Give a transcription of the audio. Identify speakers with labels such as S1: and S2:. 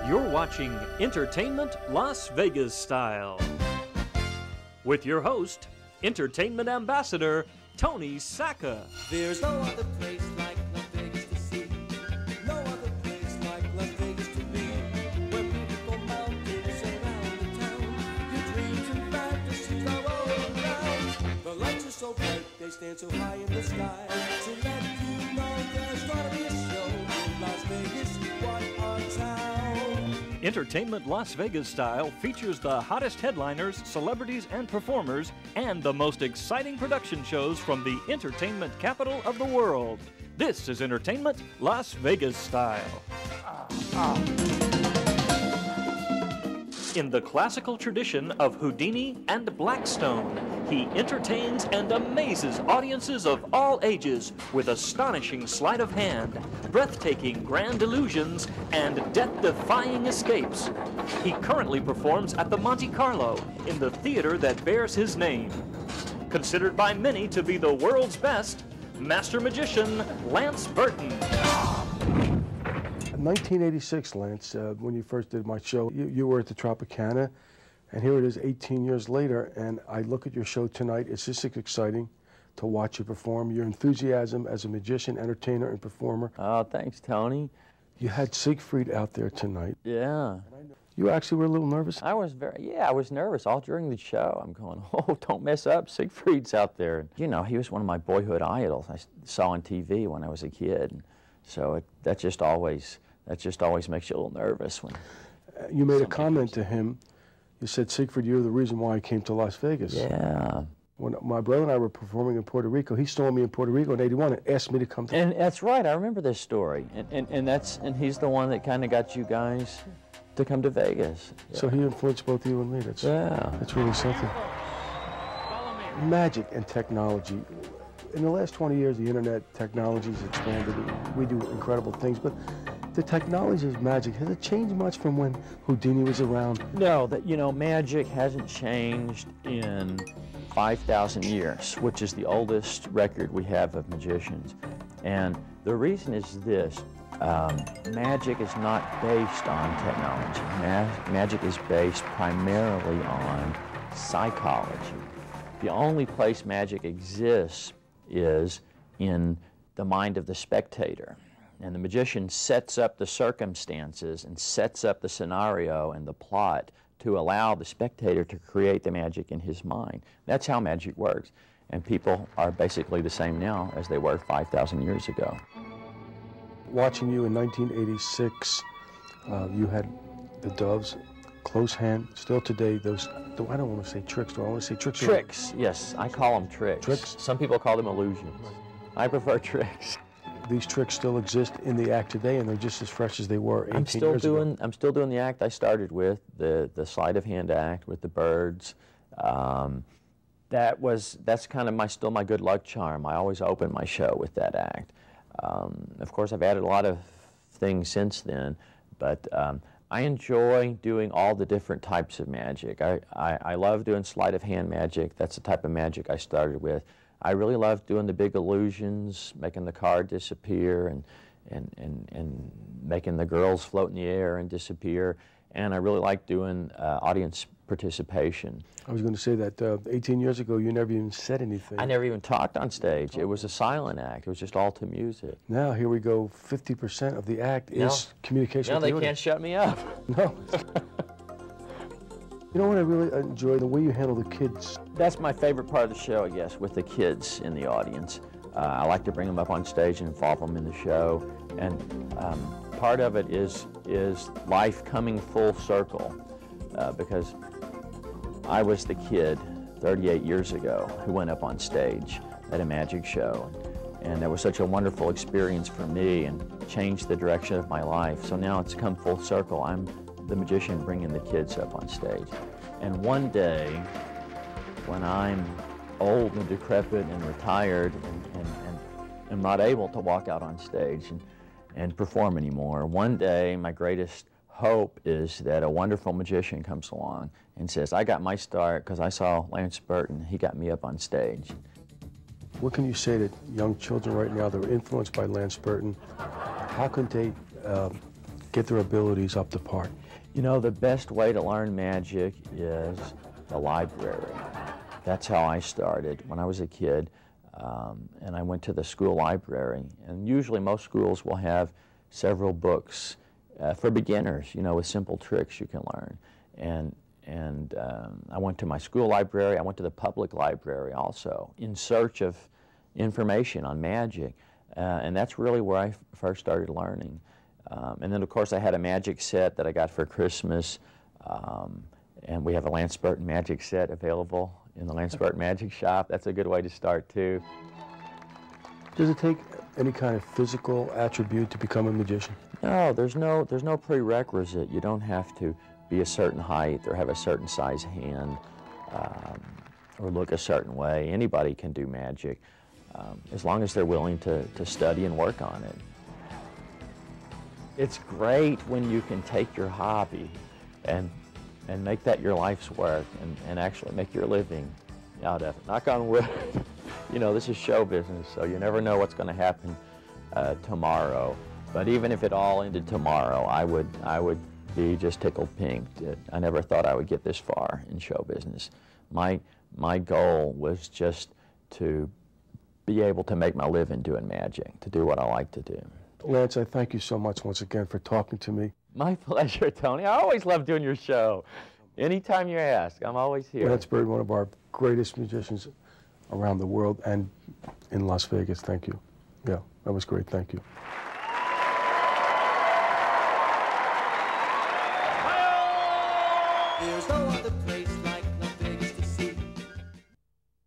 S1: You're watching Entertainment Las Vegas Style with your host, Entertainment Ambassador Tony Sacca.
S2: There's no other place like Las Vegas to see, no other place like Las Vegas to be, where beautiful mountains surround the town, your dreams and fantasies are all around. The lights are so bright, they stand so high in the sky, to let you know there's gonna be a show in Las Vegas, what a town.
S1: Entertainment Las Vegas Style features the hottest headliners, celebrities, and performers, and the most exciting production shows from the entertainment capital of the world. This is Entertainment Las Vegas Style. In the classical tradition of Houdini and Blackstone, he entertains and amazes audiences of all ages with astonishing sleight of hand, breathtaking grand illusions, and death-defying escapes. He currently performs at the Monte Carlo in the theater that bears his name. Considered by many to be the world's best, master magician Lance Burton.
S3: In 1986, Lance, when you first did my show, you were at the Tropicana, and here it is 18 years later, and I look at your show tonight. It's just exciting to watch you perform. Your enthusiasm as a magician, entertainer, and performer.
S4: Oh, thanks, Tony.
S3: You had Siegfried out there tonight.
S4: Yeah.
S3: You actually were a little nervous?
S4: I was I was nervous all during the show. I'm going, oh, don't mess up, Siegfried's out there. You know, he was one of my boyhood idols I saw on TV when I was a kid. So that just always makes you a little nervous when...
S3: You made a comment to him. You said, Siegfried, you're the reason why I came to Las Vegas.
S4: Yeah.
S3: When my brother and I were performing in Puerto Rico, he saw me in Puerto Rico in '81 and asked me to come to...
S4: And that's right, I remember this story. And he's the one that kind of got you guys to come to Vegas. Yeah.
S3: So he influenced both you and me. That's really something. Magic and technology. In the last 20 years, the internet technology has expanded. We do incredible things, but the technology is magic. Has it changed much from when Houdini was around?
S4: No, magic hasn't changed in 5,000 years, which is the oldest record we have of magicians. And the reason is this, magic is not based on technology. Magic is based primarily on psychology. The only place magic exists is in the mind of the spectator. And the magician sets up the circumstances and sets up the scenario and the plot to allow the spectator to create the magic in his mind. That's how magic works. And people are basically the same now as they were 5,000 years ago.
S3: Watching you in 1986, you had the Doves, close hand. Still today, those, I don't want to say tricks, do I want to say tricks?
S4: Tricks, yes, I call them tricks.
S3: Tricks?
S4: Some people call them illusions. I prefer tricks.
S3: These tricks still exist in the act today, and they're just as fresh as they were 18 years ago.
S4: I'm still doing the act I started with, the sleight of hand act with the birds. That's kind of still my good luck charm. I always open my show with that act. Of course, I've added a lot of things since then, but I enjoy doing all the different types of magic. I love doing sleight of hand magic. That's the type of magic I started with. I really love doing the big illusions, making the card disappear and making the girls float in the air and disappear. And I really like doing audience participation.
S3: I was going to say that 18 years ago, you never even said anything.
S4: I never even talked on stage. It was a silent act. It was just all to music.
S3: Now, here we go, 50% of the act is communication with the
S4: audience. Now they can't shut me up.
S3: No. You know what I really enjoy? The way you handle the kids.
S4: That's my favorite part of the show, I guess, with the kids in the audience. I like to bring them up on stage and involve them in the show. And part of it is life coming full circle, because I was the kid 38 years ago who went up on stage at a magic show. And that was such a wonderful experience for me and changed the direction of my life. So now it's come full circle. I'm the magician bringing the kids up on stage. And one day, when I'm old and decrepit and retired and not able to walk out on stage and perform anymore, one day my greatest hope is that a wonderful magician comes along and says, I got my start because I saw Lance Burton. He got me up on stage.
S3: What can you say to young children right now that are influenced by Lance Burton? How can they get their abilities up to par?
S4: You know, the best way to learn magic is the library. That's how I started when I was a kid, and I went to the school library. And usually most schools will have several books for beginners, you know, with simple tricks you can learn. And I went to my school library. I went to the public library also in search of information on magic. And that's really where I first started learning. And then, of course, I had a magic set that I got for Christmas. And we have a Lance Burton magic set available in the Lance Burton Magic Shop. That's a good way to start, too.
S3: Does it take any kind of physical attribute to become a magician?
S4: No, there's no prerequisite. You don't have to be a certain height or have a certain size hand or look a certain way. Anybody can do magic as long as they're willing to study and work on it. It's great when you can take your hobby and make that your life's work and actually make your living out of it. Knock on wood. You know, this is show business, so you never know what's going to happen tomorrow. But even if it all ended tomorrow, I would be just tickled pink. I never thought I would get this far in show business. My goal was just to be able to make my living doing magic, to do what I like to do.
S3: Lance, I thank you so much once again for talking to me.
S4: My pleasure, Tony. I always love doing your show. Anytime you ask, I'm always here.
S3: Lance Burton, one of our greatest musicians around the world and in Las Vegas. Thank you. Yeah, that was great. Thank you.